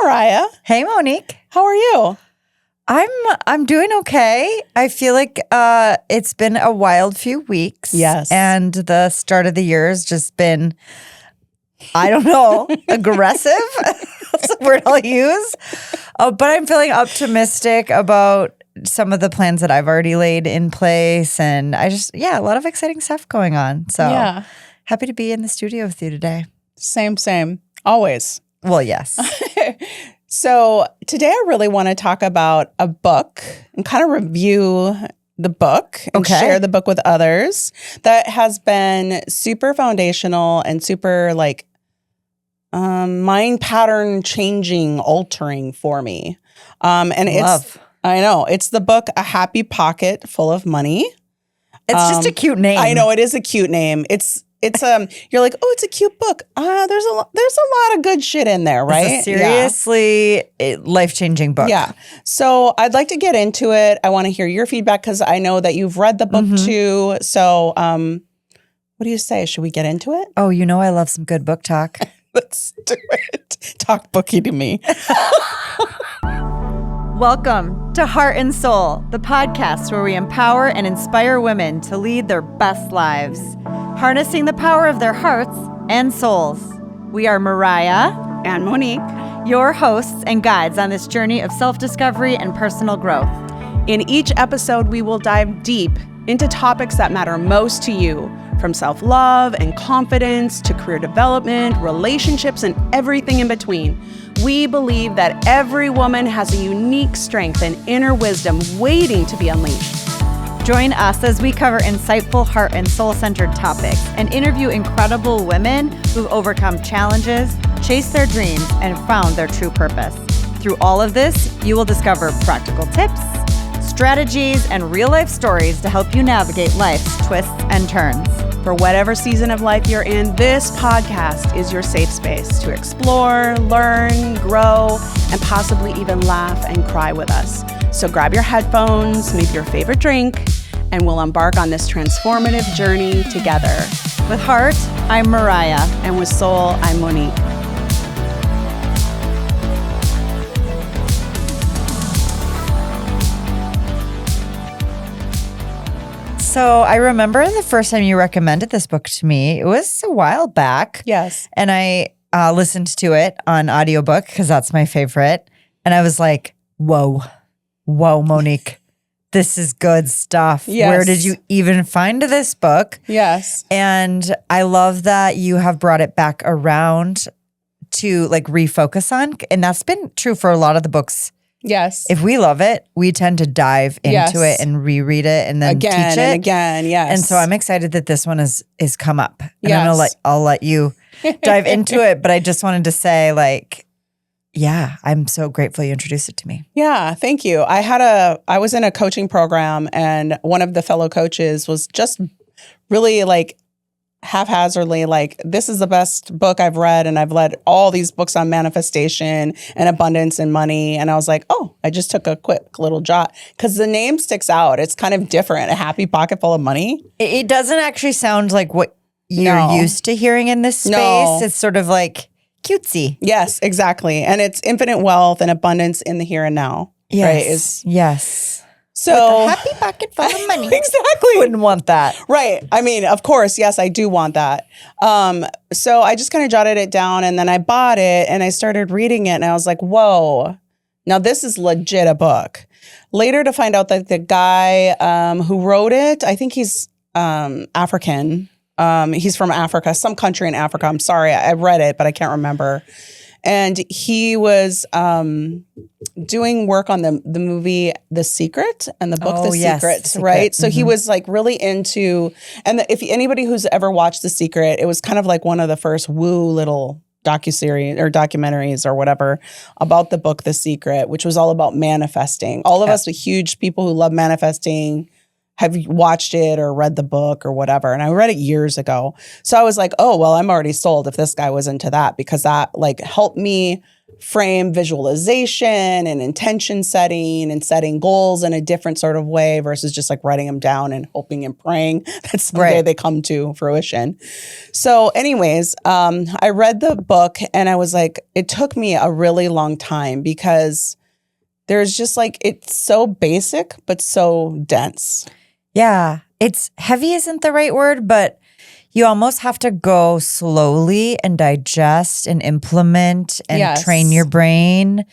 Mariah. Hey, Monique. How are you? I'm doing okay. I feel like it's been a wild few weeks. Yes. And the start of the year has just been, I don't know, aggressive. That's the word I'll use. But I'm feeling optimistic about some of the plans that I've already laid in place. And a lot of exciting stuff going on. So happy to be in the studio with you today. Same. Always. Well, yes. So today I really want to talk about a book and kind of review the book and share the book with others that has been super foundational and super mind pattern changing, altering for me. It's the book, A Happy Pocket Full of Money. It's just a cute name. I know, it is a cute name. It's you're like, oh, it's a cute book. There's a lot of good shit in there, right? It's a seriously life-changing book. Yeah. So I'd like to get into it. I want to hear your feedback because I know that you've read the book too. So what do you say? Should we get into it? Oh, you know I love some good book talk. Let's do it. Talk booky to me. Welcome to Heart and Soul, the podcast where we empower and inspire women to lead their best lives, harnessing the power of their hearts and souls. We are Mariah And Monique, your hosts and guides on this journey of self-discovery and personal growth. in each episode, we will dive deep into topics that matter most to you, from self-love and confidence to career development, relationships, and everything in between. We believe that every woman has a unique strength and inner wisdom waiting to be unleashed. Join us as we cover insightful heart and soul-centered topics and interview incredible women who've overcome challenges, chased their dreams, and found their true purpose. Through all of this, you will discover practical tips, strategies, and real-life stories to help you navigate life's twists and turns. For whatever season of life you're in, this podcast is your safe space to explore, learn, grow, and possibly even laugh and cry with us. So grab your headphones, maybe your favorite drink, and we'll embark on this transformative journey together. With heart, I'm Mariah. And with soul, I'm Monique. So I remember the first time you recommended this book to me, it was a while back. Yes. And I listened to it on audiobook because that's my favorite. And I was like, whoa, Monique, this is good stuff. Yes. Where did you even find this book? Yes. And I love that you have brought it back around to refocus on. And that's been true for a lot of the books. Yes. If we love it, we tend to dive into it and reread it and then teach it. And again, yes. And so I'm excited that this one is come up. And Yes. I'll let you dive into it. But I just wanted to say, I'm so grateful you introduced it to me. Yeah, thank you. I was in a coaching program, and one of the fellow coaches was just really haphazardly this is the best book I've read, and I've read all these books on manifestation and abundance and money. And I was like, oh, I just took a quick little jot because the name sticks out. It's kind of different. A Happy Pocket Full of Money. It doesn't actually sound like what you're used to hearing in this space. No. It's sort of cutesy. Yes, exactly. And it's infinite wealth and abundance in the here and now. Yes. Right? Yes. So With a happy pocket full of money. Exactly. Wouldn't want that. Right. I mean, of course, yes, I do want that. So I just kind of jotted it down, and then I bought it and I started reading it, and I was like, whoa, now this is legit a book. Later to find out that the guy who wrote it, I think he's African. He's from Africa, some country in Africa. I'm sorry. I read it, but I can't remember. And he was doing work on the movie The Secret and the book The Secret, The Secret. right? So he was really into, and if anybody who's ever watched The Secret, it was kind of like one of the first woo little docuseries or documentaries or whatever about the book The Secret, which was all about manifesting. All of us, the huge people who love manifesting, have watched it or read the book or whatever. And I read it years ago. So I was like, oh, well, I'm already sold if this guy was into that, because that helped me frame visualization and intention setting and setting goals in a different sort of way versus just like writing them down and hoping and praying that someday they come to fruition. So anyways, I read the book and I was like, it took me a really long time because there's just like, it's so basic, but so dense. Yeah. It's heavy isn't the right word, but you almost have to go slowly and digest and implement and train your brain.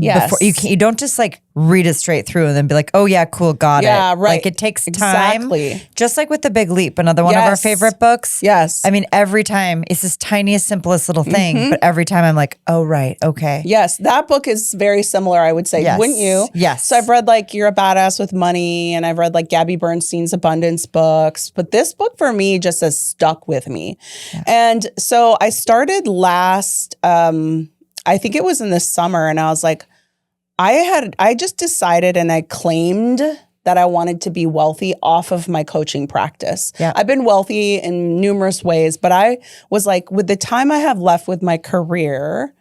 Yes. You don't just like read it straight through and then be like, oh yeah, cool, got it. Yeah, right. Like it takes time. Exactly. Just like with The Big Leap, another one of our favorite books. Yes. I mean, every time it's this tiniest, simplest little thing, but every time I'm like, oh, right, okay. Yes, that book is very similar, I would say. Yes. Wouldn't you? Yes. So I've read like You're a Badass with Money and I've read like Gabby Bernstein's abundance books. But this book for me just has stuck with me. Yeah. And so I started last, I think it was in the summer, and I was like, I just decided and I claimed that I wanted to be wealthy off of my coaching practice. Yeah. I've been wealthy in numerous ways, but I was like, with the time I have left with my career,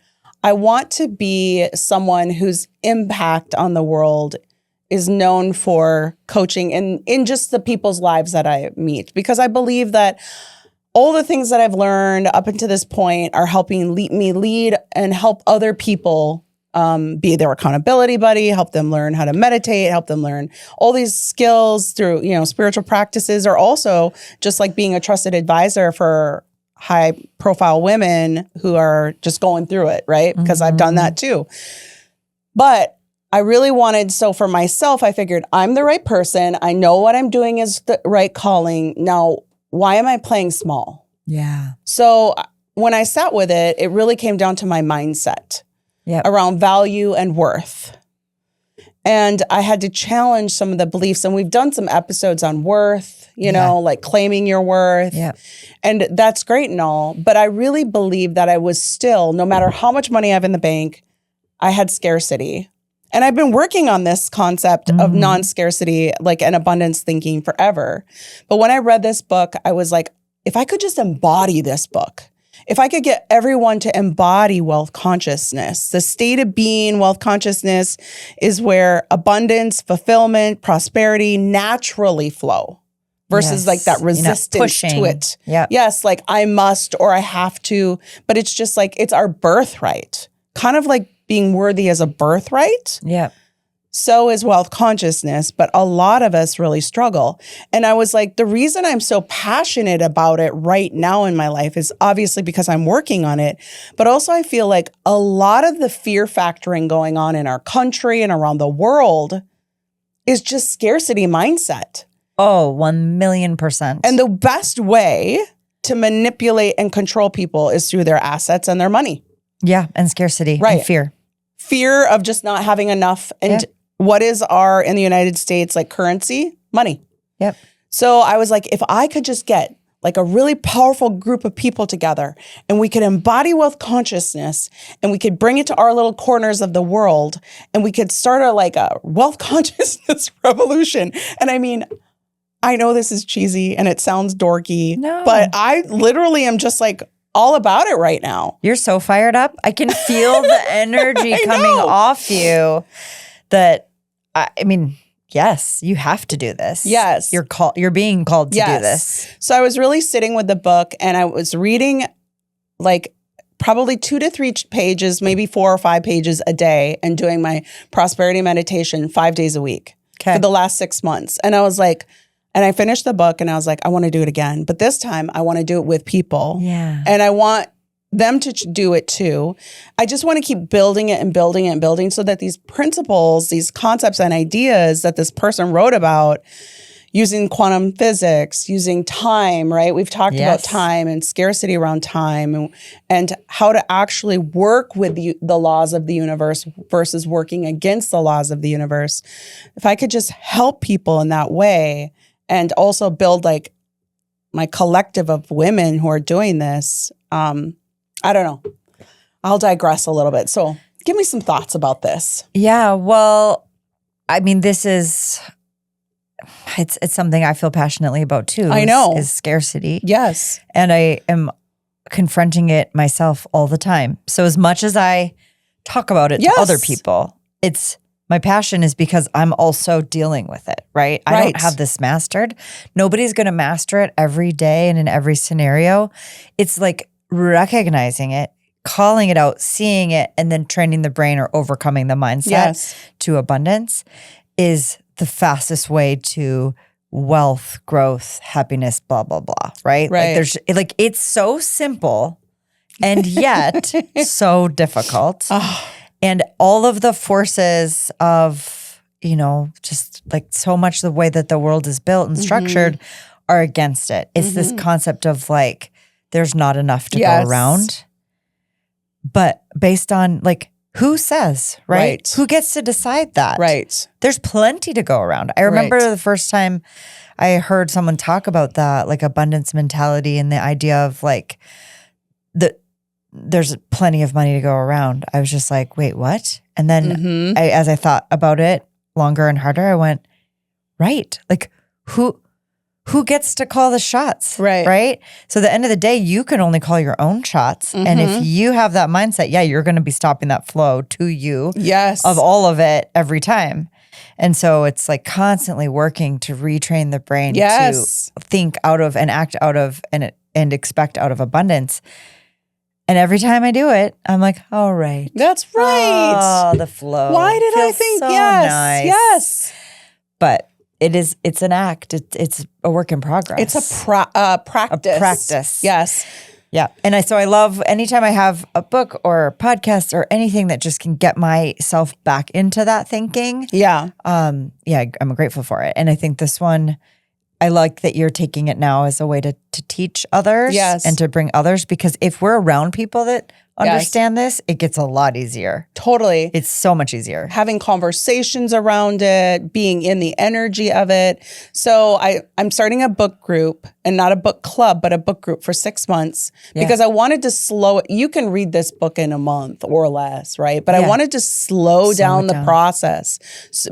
I want to be someone whose impact on the world is known for coaching and in just the people's lives that I meet. Because I believe that all the things that I've learned up until this point are helping me lead and help other people be their accountability buddy, help them learn how to meditate, help them learn all these skills through, spiritual practices, or also just like being a trusted advisor for high profile women who are just going through it, right? Because I've done that too. But I really wanted, so for myself, I figured I'm the right person. I know what I'm doing is the right calling. Now, why am I playing small? Yeah. So when I sat with it, it really came down to my mindset. Yep. Around value and worth. And I had to challenge some of the beliefs. And we've done some episodes on worth, like claiming your worth. Yep. And that's great and all. But I really believe that I was still, no matter how much money I have in the bank, I had scarcity. And I've been working on this concept of non-scarcity, like an abundance thinking forever. But when I read this book, I was like, if I could just embody this book, if I could get everyone to embody wealth consciousness, the state of being wealth consciousness is where abundance, fulfillment, prosperity naturally flow versus like that resistance to it. Yep. Yes, like I must or I have to, but it's just like it's our birthright. Kind of like being worthy as a birthright. Yeah. So is wealth consciousness, but a lot of us really struggle. And I was like, the reason I'm so passionate about it right now in my life is obviously because I'm working on it, but also I feel like a lot of the fear factoring going on in our country and around the world is just scarcity mindset. Oh, 1,000,000%. And the best way to manipulate and control people is through their assets and their money. Yeah, and scarcity and fear. Fear of just not having enough. And what is our, in the United States, like currency? Money. Yep. So I was like, if I could just get like a really powerful group of people together and we could embody wealth consciousness and we could bring it to our little corners of the world and we could start a wealth consciousness revolution. And I mean, I know this is cheesy and it sounds dorky, but I literally am just like all about it right now. You're so fired up. I can feel the energy coming off you that, I mean, yes, you have to do this. Yes. You're being called to do this. So I was really sitting with the book and I was reading like probably 2 to 3 pages, maybe 4 or 5 pages a day and doing my prosperity meditation 5 days a week for the last 6 months. And I was like, and I finished the book and I was like, I want to do it again. But this time I want to do it with people. Yeah. And I want them to do it too. I just want to keep building it and building it and building so that these principles, these concepts and ideas that this person wrote about using quantum physics, using time, right? We've talked about time and scarcity around time and how to actually work with the laws of the universe versus working against the laws of the universe. If I could just help people in that way and also build like my collective of women who are doing this, I don't know. I'll digress a little bit. So give me some thoughts about this. Yeah, well, I mean, it's something I feel passionately about too. I know. Is scarcity. Yes. And I am confronting it myself all the time. So as much as I talk about it to other people, my passion is because I'm also dealing with it, right? I don't have this mastered. Nobody's going to master it every day and in every scenario. It's like recognizing it, calling it out, seeing it, and then training the brain or overcoming the mindset to abundance is the fastest way to wealth, growth, happiness, blah, blah, blah, right? Like it's so simple and yet so difficult. And all of the forces of, just like so much the way that the world is built and structured are against it. It's this concept of like, there's not enough to go around. But based on like, who says, right? Who gets to decide that? Right. There's plenty to go around. I remember the first time I heard someone talk about that, like abundance mentality and the idea of like there's plenty of money to go around. I was just like, wait, what? And then as I thought about it longer and harder, I went, right. Like who gets to call the shots? Right. So at the end of the day, you can only call your own shots. And if you have that mindset, you're going to be stopping that flow to you of all of it every time. And so it's like constantly working to retrain the brain to think out of and act out of and expect out of abundance. And every time I do it, I'm like, all right. That's right. Oh, the flow. Why did I think so nice. Yes. But it's an act. It's a work in progress. It's a practice. A practice. Yes. Yeah. And I love anytime I have a book or podcast or anything that just can get myself back into that thinking. Yeah. I'm grateful for it. And I think this one, I like that you're taking it now as a way to teach others and to bring others, because if we're around people that understand this, it gets a lot easier. Totally. It's so much easier. Having conversations around it, being in the energy of it. So I'm starting a book group, and not a book club, but a book group for 6 months because I wanted to slow it. You can read this book in a month or less, right? But I wanted to slow down the process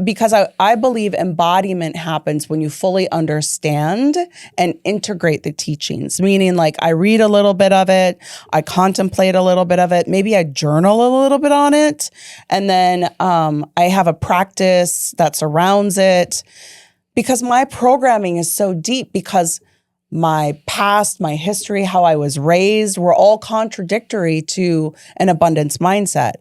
because I believe embodiment happens when you fully understand and integrate the teachings, meaning like I read a little bit of it, I contemplate a little bit of it, maybe I journal a little bit on it, and then I have a practice that surrounds it because my programming is so deep because my past, my history, how I was raised were all contradictory to an abundance mindset.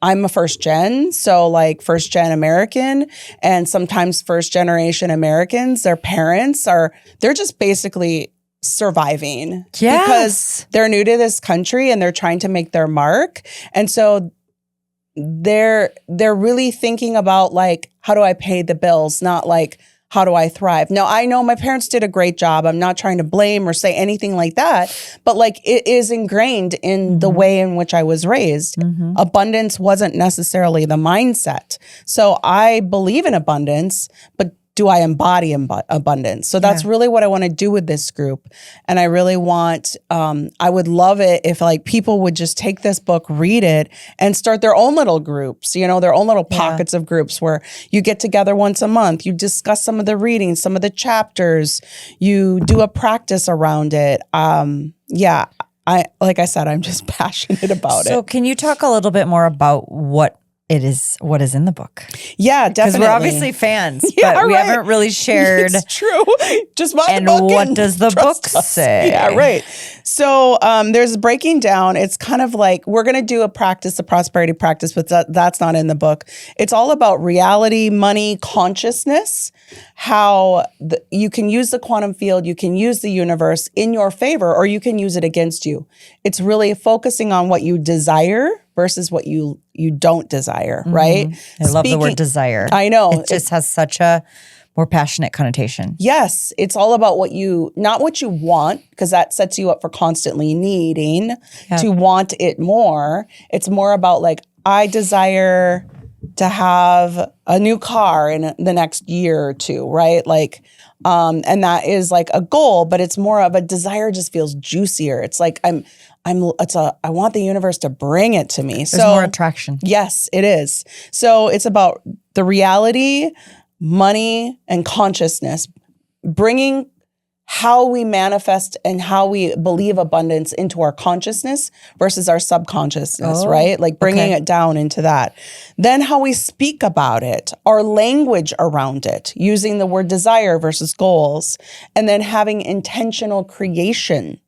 I'm a first gen, so like first gen American, and sometimes first generation Americans, their parents they're just basically surviving because they're new to this country and they're trying to make their mark. And so they're really thinking about like, how do I pay the bills? Not like, how do I thrive? Now, I know my parents did a great job. I'm not trying to blame or say anything like that, but like it is ingrained in the way in which I was raised. Abundance wasn't necessarily the mindset. So I believe in abundance, but do I embody abundance? So that's really what I want to do with this group. And I really want, I would love it if like people would just take this book, read it, and start their own little groups, their own little pockets of groups where you get together once a month, you discuss some of the readings, some of the chapters, you do a practice around it. Like I said, I'm just passionate about it. So can you talk a little bit more about what is in the book? Yeah, definitely. Because we're obviously fans, but we haven't really shared. It's true. Just buy the And book. what does the book say? Yeah, right. So there's breaking down. It's kind of like we're going to do a prosperity practice, but that's not in the book. It's all about reality, money, consciousness, how you can use the quantum field, you can use the universe in your favor, or you can use it against you. It's really focusing on what you desire versus what you don't desire, right? I love the word desire. I know. It just has such a more passionate connotation. Yes. It's all about not what you want, because that sets you up for constantly needing to want it more. It's more about like, I desire to have a new car in the next year or two, right? Like, and that is like a goal, but it's more of a desire just feels juicier. It's like I want the universe to bring it to me. There's more attraction. Yes, it is. So it's about the reality, money, and consciousness, bringing how we manifest and how we believe abundance into our consciousness versus our subconsciousness, right? Like bringing it down into that. Then how we speak about it, our language around it, using the word desire versus goals, and then having intentional creation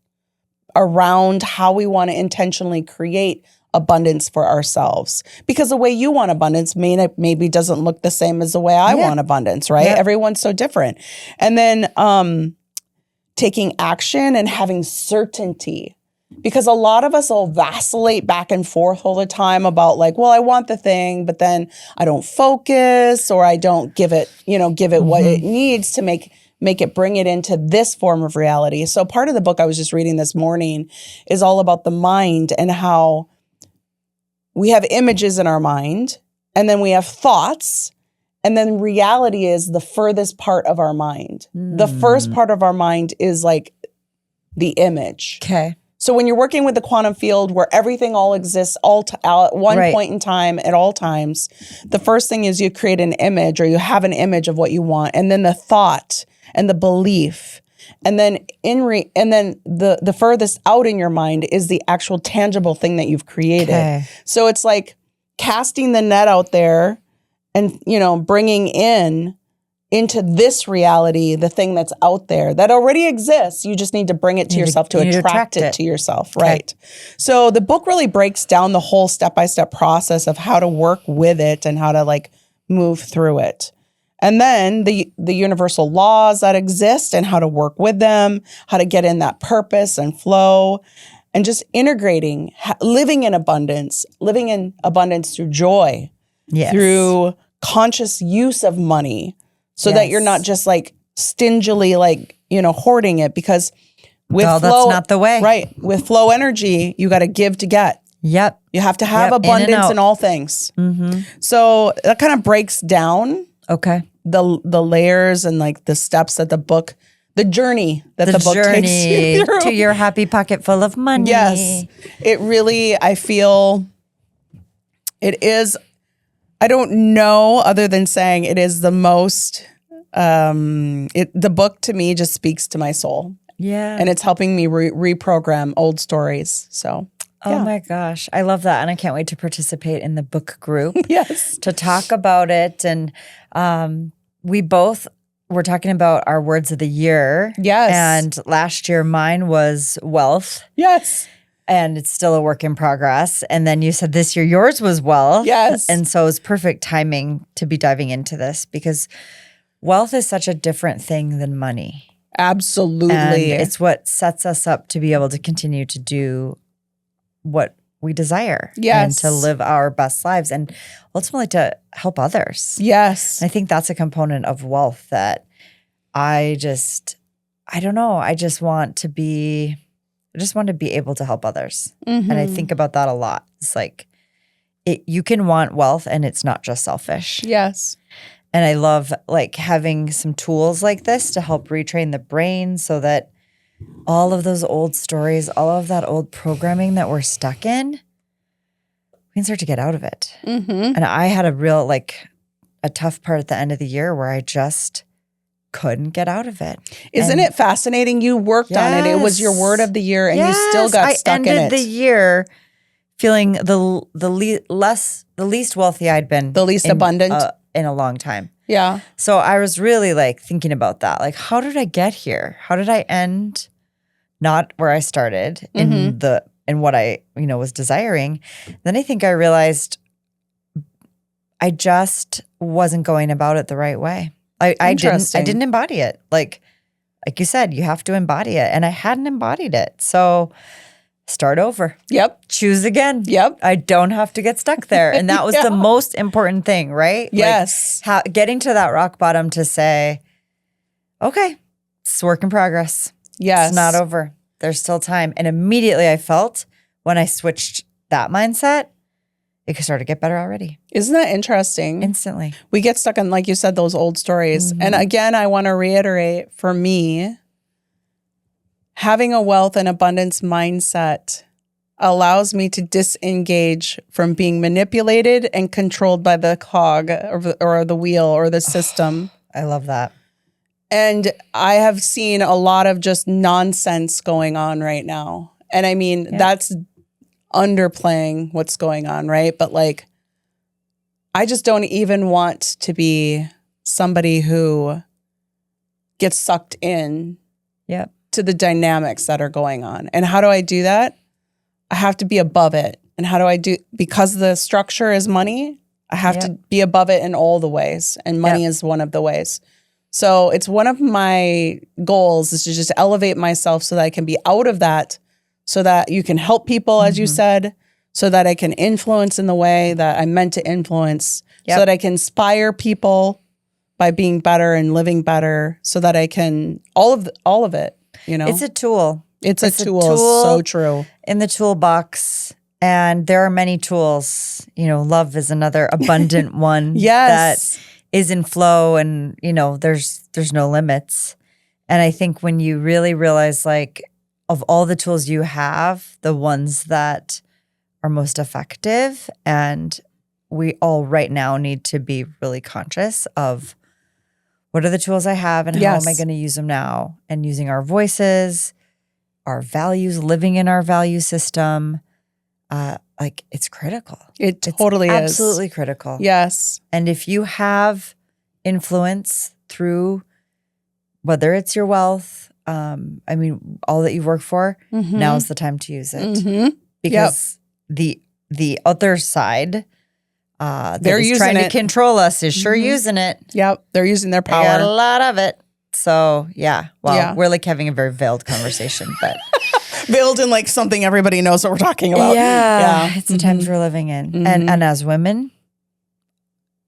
around how we want to intentionally create abundance for ourselves. Because the way you want abundance maybe doesn't look the same as the way I want abundance, right? Yep. Everyone's so different. And then taking action and having certainty. Because a lot of us will vacillate back and forth all the time about like, well, I want the thing, but then I don't focus or I don't give it what it needs to make it, bring it into this form of reality. So part of the book I was just reading this morning is all about the mind and how we have images in our mind and then we have thoughts. And then reality is the furthest part of our mind. The first part of our mind is like the image. Okay. So when you're working with the quantum field where everything all exists at one point in time at all times, the first thing is you create an image or you have an image of what you want. And then the thought and the belief. And then the furthest out in your mind is the actual tangible thing that you've created. Okay. So it's like casting the net out there and, bringing into this reality, the thing that's out there that already exists. You just need to bring it to yourself to attract it to yourself. Okay. Right. So the book really breaks down the whole step-by-step process of how to work with it and how to like move through it. And then the universal laws that exist and how to work with them, how to get in that purpose and flow, and just integrating, living in abundance through joy, through conscious use of money so that you're not just like stingily like, hoarding it, because with flow, that's not the way. Right. With flow energy, you got to give to get. Yep. You have to have abundance in all things. Mm-hmm. So that kind of breaks down the layers and like the steps that the journey that the book takes you through. To your happy pocket full of money. Yes. It really, I feel it is, I don't know other than saying it is the most, the book to me just speaks to my soul. Yeah. And it's helping me reprogram old stories. So. Oh my gosh. I love that. And I can't wait to participate in the book group. Yes. To talk about it. And we both were talking about our words of the year. Yes. And last year mine was wealth. Yes. And it's still a work in progress. And then you said this year yours was wealth. Yes. And so it's perfect timing to be diving into this because wealth is such a different thing than money. Absolutely. And it's what sets us up to be able to continue to do what we desire. Yes. And to live our best lives and ultimately to help others. Yes. And I think that's a component of wealth that I don't know. I just want to be able to help others. Mm-hmm. And I think about that a lot. It's like you can want wealth and it's not just selfish. Yes. And I love like having some tools like this to help retrain the brain so that all of those old stories, all of that old programming that we're stuck in, we can start to get out of it. Mm-hmm. And I had a real a tough part at the end of the year where I just couldn't get out of it. Isn't it fascinating? You worked on it. It was your word of the year and you still got stuck in it. I ended the year feeling the least wealthy I'd been. The least abundant. In a long time. Yeah. So I was really thinking about that. Like, how did I get here? How did I end not where I started in what I, was desiring? Then I think I realized I just wasn't going about it the right way. I didn't embody it. Like you said, you have to embody it. And I hadn't embodied it. So start over. Yep. Choose again. Yep. I don't have to get stuck there. And that was the most important thing, right? Yes. Getting to that rock bottom to say, okay, it's a work in progress. Yes. It's not over. There's still time. And immediately I felt when I switched that mindset, it could start to get better already. Isn't that interesting? Instantly. We get stuck in, like you said, those old stories. Mm-hmm. And again, I want to reiterate, for me, having a wealth and abundance mindset allows me to disengage from being manipulated and controlled by the cog or the wheel or the system. I love that. And I have seen a lot of just nonsense going on right now. And I mean, that's underplaying what's going on, right? But like, I just don't even want to be somebody who gets sucked in to the dynamics that are going on. And how do I do that? I have to be above it. And how do I do, because the structure is money, I have to be above it in all the ways. And money is one of the ways. So it's one of my goals is to just elevate myself so that I can be out of that, so that you can help people, as you said, so that I can influence in the way that I'm meant to influence, so that I can inspire people by being better and living better, so that I can, all of it, you know? It's a tool. It's a tool. So true. In the toolbox. And there are many tools. You know, love is another abundant one. That is in flow, and you know, there's no limits. And I think when you really realize, like, of all the tools you have, the ones that are most effective, and we all right now need to be really conscious of what are the tools I have and how am I going to use them now, and using our voices, our values, living in our value system. Like, it's critical. It totally is. Absolutely critical. Yes. And if you have influence through, whether it's your wealth, I mean, all that you've worked for, now's the time to use it. Because the other side that they're is trying to control us is sure using it. Yep. They're using their power. They got a lot of it. So, we're like having a very veiled conversation, but... Veiled in like something everybody knows what we're talking about. Yeah. It's the times we're living in. And as women,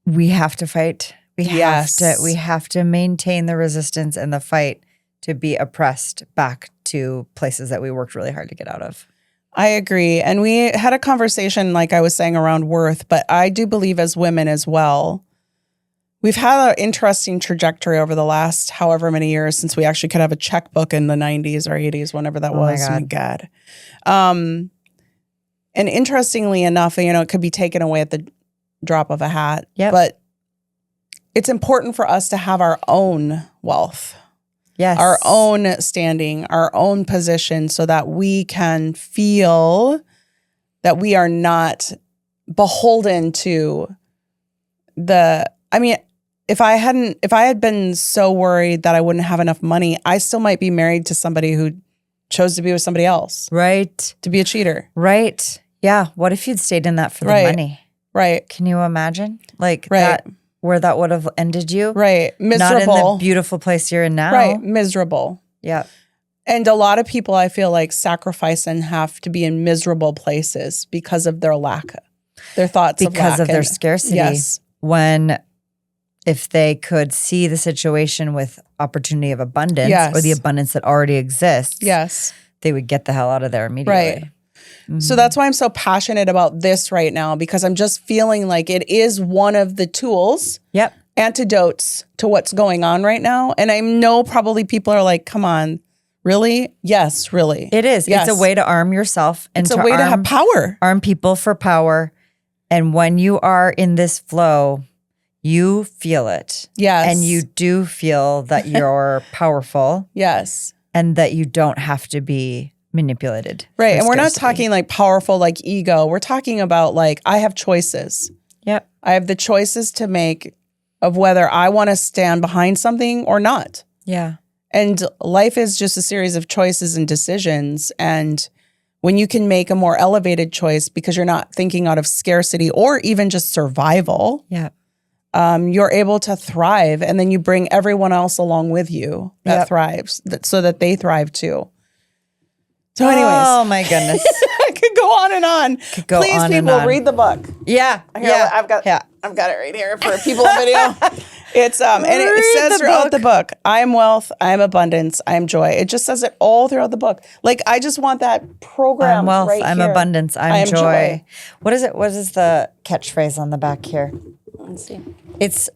we have to fight. We have to maintain the resistance and the fight to be oppressed back to places that we worked really hard to get out of. I agree. And we had a conversation, like I was saying, around worth, but I do believe as women as well, we've had an interesting trajectory over the last however many years since we actually could have a checkbook in the 90s or 80s, whenever that was. Oh my God. And interestingly enough, you know, it could be taken away at the drop of a hat. But it's important for us to have our own wealth. Yes. Our own standing, our own position, so that we can feel that we are not beholden to if I had been so worried that I wouldn't have enough money, I still might be married to somebody who chose to be with somebody else. Right. To be a cheater. Right. Yeah. What if you'd stayed in that for the money? Right. Can you imagine? Like that, where that would have ended you? Right. Miserable. Not in the beautiful place you're in now. Right. Miserable. Yeah. And a lot of people, I feel like, sacrifice and have to be in miserable places because of their lack, their thoughts because of their scarcity. Yes. If they could see the situation with opportunity of abundance or the abundance that already exists, they would get the hell out of there immediately. Right. So that's why I'm so passionate about this right now, because I'm just feeling like it is one of the tools, antidotes to what's going on right now. And I know probably people are like, come on, really? Yes, really. It is. Yes. It's a way to arm yourself. And it's a way to have power. Arm people for power. And when you are in this flow, you feel it. Yes. And you do feel that you're powerful. Yes. And that you don't have to be manipulated. Right. And we're not talking like powerful, like ego. We're talking about like, I have choices. Yep. I have the choices to make of whether I want to stand behind something or not. Yeah. And life is just a series of choices and decisions. And when you can make a more elevated choice because you're not thinking out of scarcity or even just survival. Yeah. You're able to thrive, and then you bring everyone else along with you that thrives, so that they thrive too. So anyways. Oh my goodness. I could go on and on. Please, people, read the book. Yeah. I've got it right here for people video. It's and it says throughout the book, I am wealth, I am abundance, I am joy. It just says it all throughout the book. Like, I just want that program. I'm wealth, right I'm here. abundance, I'm joy. What is it? What is the catchphrase on the back here? Let's see. It's,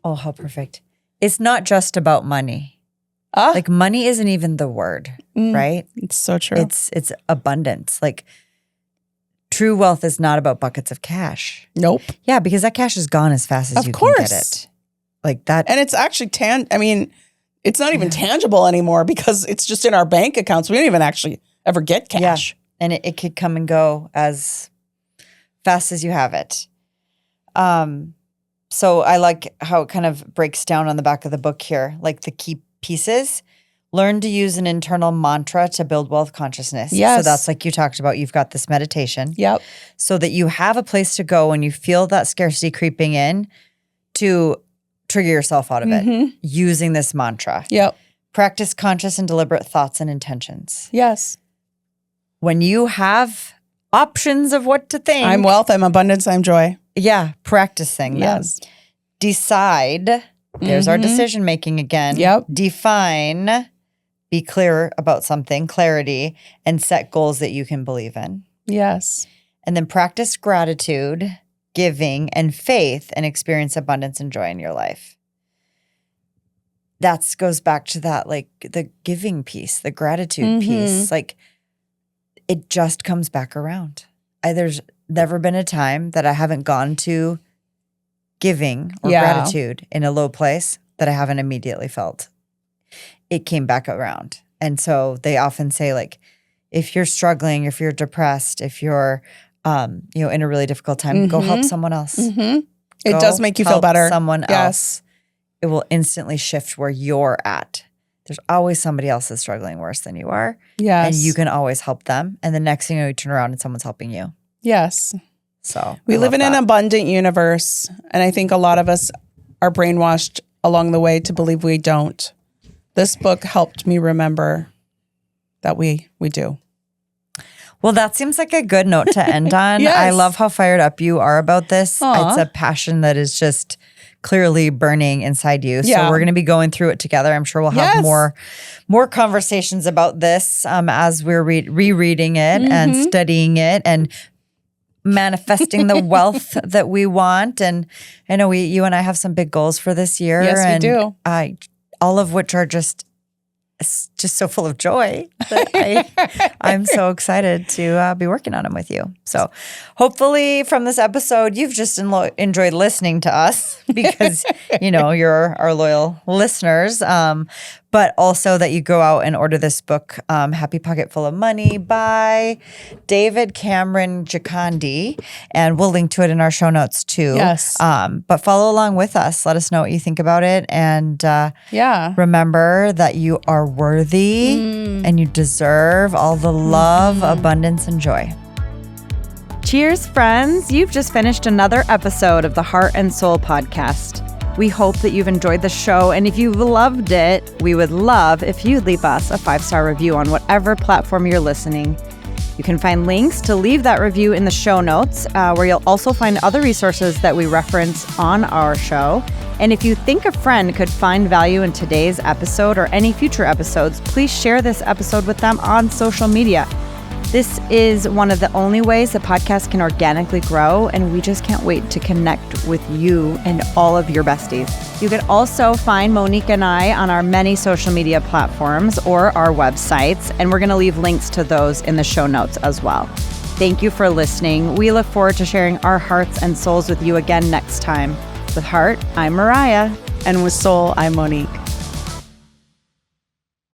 oh, how perfect. It's not just about money. Like, money isn't even the word, right? It's so true. It's abundance. Like, true wealth is not about buckets of cash. Nope. Yeah, because that cash is gone as fast as you can get it. Like that. And it's actually it's not even tangible anymore because it's just in our bank accounts. We don't even actually ever get cash. Yeah. And it could come and go as fast as you have it. So I like how it kind of breaks down on the back of the book here, like the key pieces. Learn to use an internal mantra to build wealth consciousness. Yes. So that's like you talked about. You've got this meditation. Yep. So that you have a place to go when you feel that scarcity creeping in to trigger yourself out of it using this mantra. Yep. Practice conscious and deliberate thoughts and intentions. Yes. When you have options of what to think. I'm wealth, I'm abundance, I'm joy. Yeah, practicing them. Yes. Decide. There's our decision making again. Yep. Define. Be clear about something, clarity, and set goals that you can believe in. Yes. And then practice gratitude, giving, and faith, and experience abundance and joy in your life. That goes back to that, like the giving piece, the gratitude piece. Like it just comes back around. There's never been a time that I haven't gone to giving or gratitude in a low place that I haven't immediately felt. It came back around. And so they often say, like, if you're struggling, if you're depressed, if you're in a really difficult time, go help someone else. It does make you feel better. Someone else. It will instantly shift where you're at. There's always somebody else that's struggling worse than you are. Yes. And you can always help them. And the next thing you know, you turn around and someone's helping you. Yes. So we live in an abundant universe. And I think a lot of us are brainwashed along the way to believe we don't. This book helped me remember that we do. Well, that seems like a good note to end on. Yes. I love how fired up you are about this. Aww. It's a passion that is just clearly burning inside you. Yeah. So we're going to be going through it together. I'm sure we'll have more conversations about this as we're rereading it and studying it and manifesting the wealth that we want. And I know you and I have some big goals for this year. Yes, we do. All of which are just so full of joy that I'm so excited to be working on them with you. So hopefully from this episode, you've just enjoyed listening to us because, you're our loyal listeners. But also that you go out and order this book, Happy Pocket Full of Money by David Cameron Giocondi. And we'll link to it in our show notes too. Yes. But follow along with us. Let us know what you think about it. And remember that you are worthy and you deserve all the love, abundance, and joy. Cheers, friends. You've just finished another episode of the Heart and Soul Podcast. We hope that you've enjoyed the show, and if you've loved it, we would love if you'd leave us a 5-star review on whatever platform you're listening. You can find links to leave that review in the show notes, where you'll also find other resources that we reference on our show. And if you think a friend could find value in today's episode or any future episodes, please share this episode with them on social media. This is one of the only ways the podcast can organically grow, and we just can't wait to connect with you and all of your besties. You can also find Monique and I on our many social media platforms or our websites, and we're going to leave links to those in the show notes as well. Thank you for listening. We look forward to sharing our hearts and souls with you again next time. With Heart, I'm Mariah. And with Soul, I'm Monique.